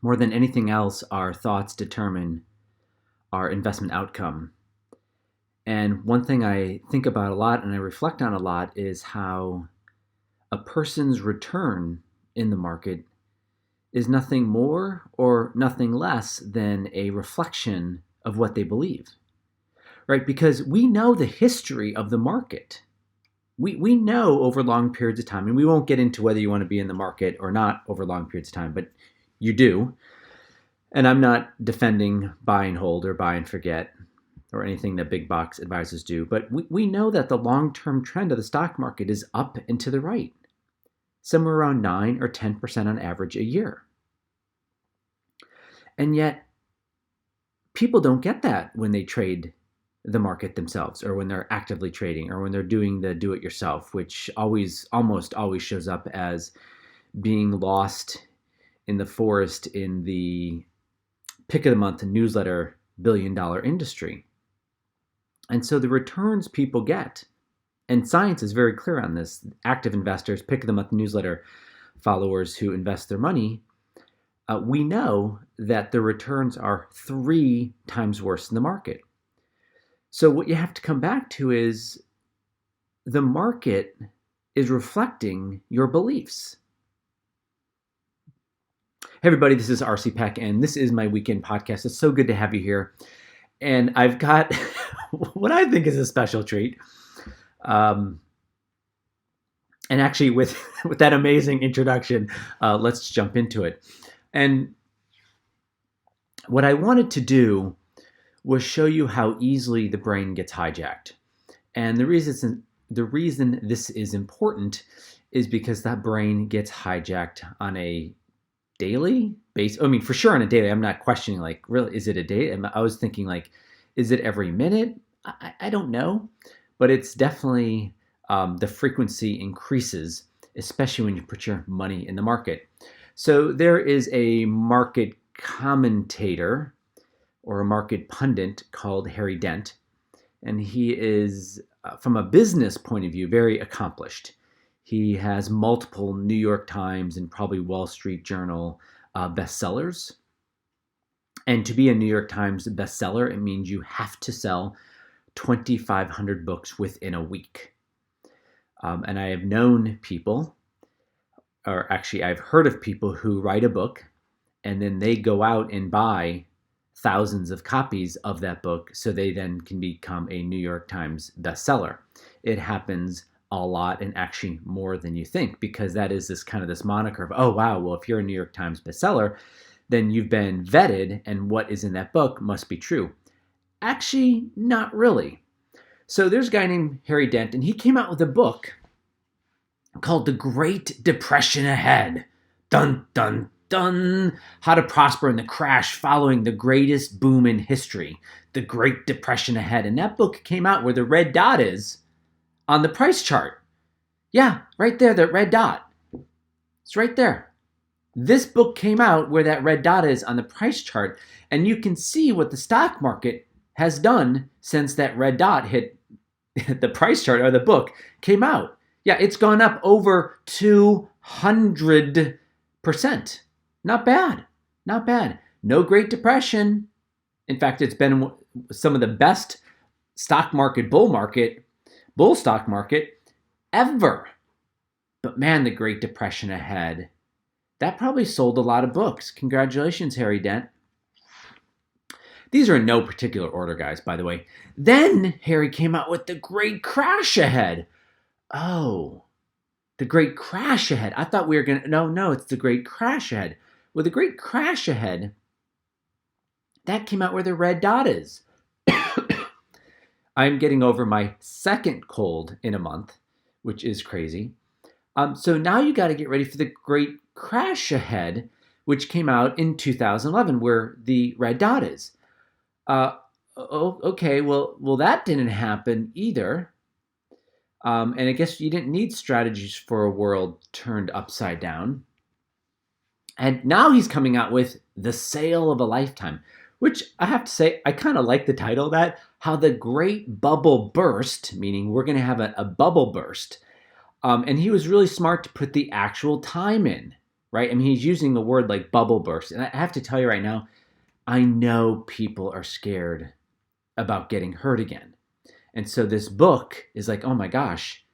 More than anything else, our thoughts determine our investment outcome. And one thing I think about a lot and I reflect on a lot is how a person's return in the market is nothing more or nothing less than a reflection of what they believe, right? Because we know the history of the market. We know over long periods of time, and we won't get into whether you want to be in the market or not over long periods of time, but you do. And I'm not defending buy and hold or buy and forget or anything that big box advisors do, but we know that the long-term trend of the stock market is up and to the right, somewhere around 9 or 10% on average a year. And yet, people don't get that when they trade the market themselves, or when they're actively trading, or when they're doing the do-it-yourself, which almost always shows up as being lost in the forest in the pick of the month newsletter billion-dollar industry. And so the returns people get, and science is very clear on this, active investors, pick of the month newsletter followers who invest their money, we know that the returns are 3 times worse than the market. So what you have to come back to is the market is reflecting your beliefs. Hey everybody, this is RC Peck, and this is my weekend podcast. It's so good to have you here. And I've got what I think is a special treat. And actually, with that amazing introduction, let's jump into it. And what I wanted to do was show you how easily the brain gets hijacked. And the reason this is important is because that brain gets hijacked on a daily basis. I mean, for sure on a daily. I'm not questioning, like, really, is it a day? I was thinking, like, is it every minute? I don't know. But it's definitely the frequency increases, especially when you put your money in the market. So there is a market commentator or a market pundit called Harry Dent, and he is, from a business point of view, very accomplished. He has multiple New York Times and probably Wall Street Journal bestsellers. And to be a New York Times bestseller, it means you have to sell 2,500 books within a week. And I have known people, or actually I've heard of people who write a book and then they go out and buy thousands of copies of that book so they then can become a New York Times bestseller. It happens a lot, and actually more than you think, because that is this moniker of, oh wow, well, if you're a New York Times bestseller, then you've been vetted and what is in that book must be true. Actually, not really. So there's a guy named Harry Dent, and he came out with a book called The Great Depression Ahead. Dun, dun, dun. How to Prosper in the Crash Following the Greatest Boom in History. The Great Depression Ahead. And that book came out where the red dot is on the price chart. Yeah, right there, that red dot. It's right there. This book came out where that red dot is on the price chart, and you can see what the stock market has done since that red dot hit the price chart, or the book came out. Yeah, it's gone up over 200%. Not bad. Not bad. No Great Depression. In fact, it's been some of the best stock market, bull stock market ever. But man, the Great Depression ahead. That probably sold a lot of books. Congratulations, Harry Dent. These are in no particular order, guys, by the way. Then Harry came out with The Great Crash Ahead. Oh, The Great Crash Ahead. I thought we were going to... No, it's The Great Crash Ahead. Well, The Great Crash Ahead, that came out where the red dot is. I'm getting over my second cold in a month, which is crazy. So now you got to get ready for The Great Crash Ahead, which came out in 2011, where the red dot is. Okay, well, that didn't happen either. And I guess you didn't need strategies for a world turned upside down. And now he's coming out with The Sale of a Lifetime, which I have to say, I kind of like the title of that, How the Great Bubble Burst, meaning we're going to have a bubble burst. And he was really smart to put the actual time in. right? I mean, he's using the word like bubble burst. And I have to tell you right now, I know people are scared about getting hurt again. And so this book is like, oh my gosh,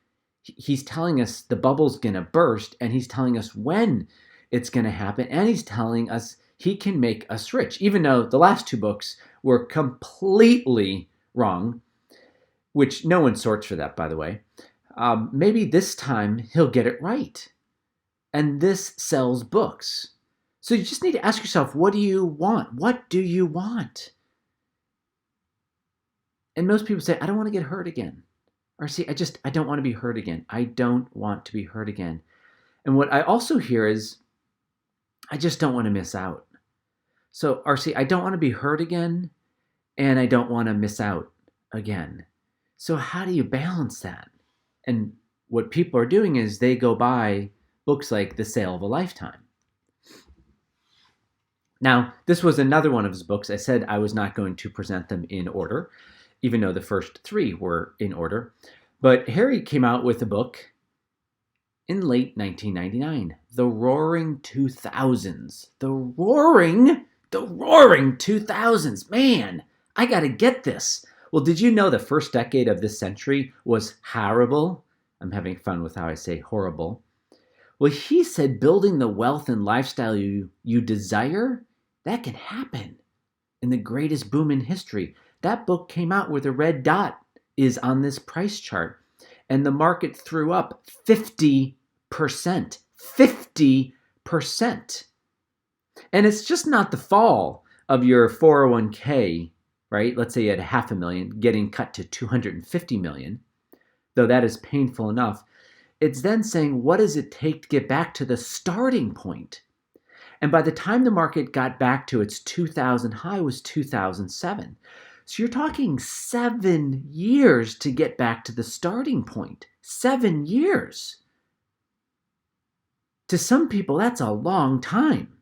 he's telling us the bubble's going to burst, and he's telling us when it's going to happen, and he's telling us he can make us rich, even though the last two books were completely wrong, which no one sorts for that, by the way. Maybe this time he'll get it right. And this sells books. So you just need to ask yourself, what do you want? What do you want? And most people say, I don't want to get hurt again. Or see, I don't want to be hurt again. I don't want to be hurt again. And what I also hear is, I just don't want to miss out. So, RC, I don't want to be hurt again, and I don't want to miss out again. So how do you balance that? And what people are doing is they go buy books like The Sale of a Lifetime. Now, this was another one of his books. I said I was not going to present them in order, even though the first three were in order. But Harry came out with a book in late 1999, The Roaring 2000s. The Roaring 2000s. Man, I got to get this. Well, did you know the first decade of this century was horrible? I'm having fun with how I say horrible. Well, he said building the wealth and lifestyle you desire, that can happen in the greatest boom in history. That book came out where the red dot is on this price chart, and the market threw up 50%. 50%. And it's just not the fall of your 401k, right? Let's say you had $500,000 getting cut to 250 million, though that is painful enough. It's then saying, what does it take to get back to the starting point? And by the time the market got back to its 2000 high was 2007. So you're talking 7 years to get back to the starting point. 7 years. To some people, that's a long time.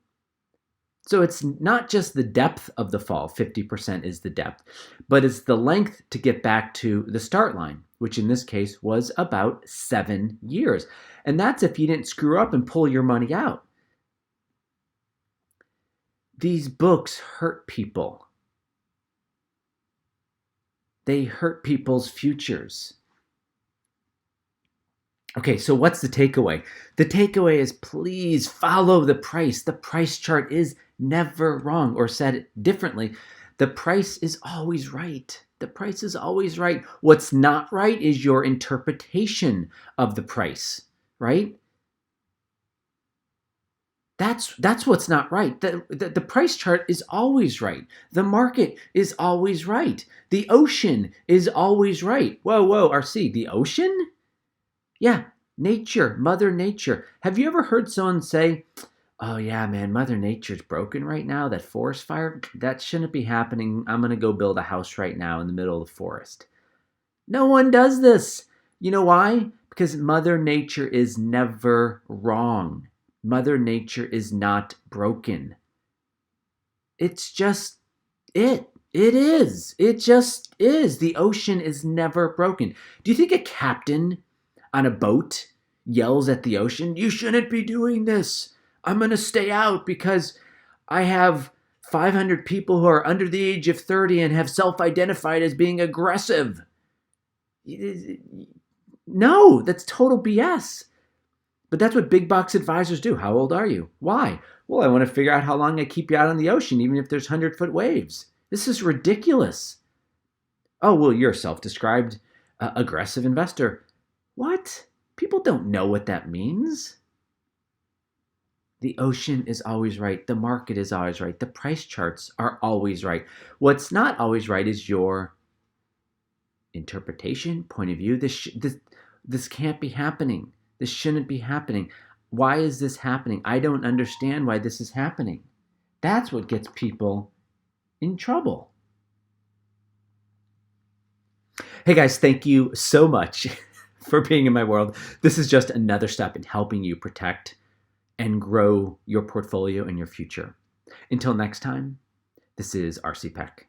So it's not just the depth of the fall, 50% is the depth, but it's the length to get back to the start line, which in this case was about 7 years. And that's if you didn't screw up and pull your money out. These books hurt people. They hurt people's futures. Okay, so what's the takeaway? The takeaway is please follow the price. The price chart is never wrong, or said differently, the price is always right. The price is always right. What's not right is your interpretation of the price, right? That's what's not right. The price chart is always right. The market is always right. The ocean is always right. Whoa, RC, the ocean? Yeah, nature, Mother Nature. Have you ever heard someone say, oh yeah, man, Mother Nature's broken right now. That forest fire, that shouldn't be happening. I'm going to go build a house right now in the middle of the forest. No one does this. You know why? Because Mother Nature is never wrong. Mother Nature is not broken. It's just it. It is. It just is. The ocean is never broken. Do you think a captain on a boat yells at the ocean, you shouldn't be doing this. I'm going to stay out because I have 500 people who are under the age of 30 and have self-identified as being aggressive. No, that's total BS. But that's what big box advisors do. How old are you? Why? Well, I want to figure out how long I keep you out on the ocean, even if there's 100-foot waves. This is ridiculous. Oh, well, you're a self-described aggressive investor. What? People don't know what that means. The ocean is always right. The market is always right. The price charts are always right. What's not always right is your interpretation, point of view. This can't be happening. This shouldn't be happening. Why is this happening? I don't understand why this is happening. That's what gets people in trouble. Hey guys, thank you so much for being in my world. This is just another step in helping you protect and grow your portfolio and your future. Until next time, this is RC Peck.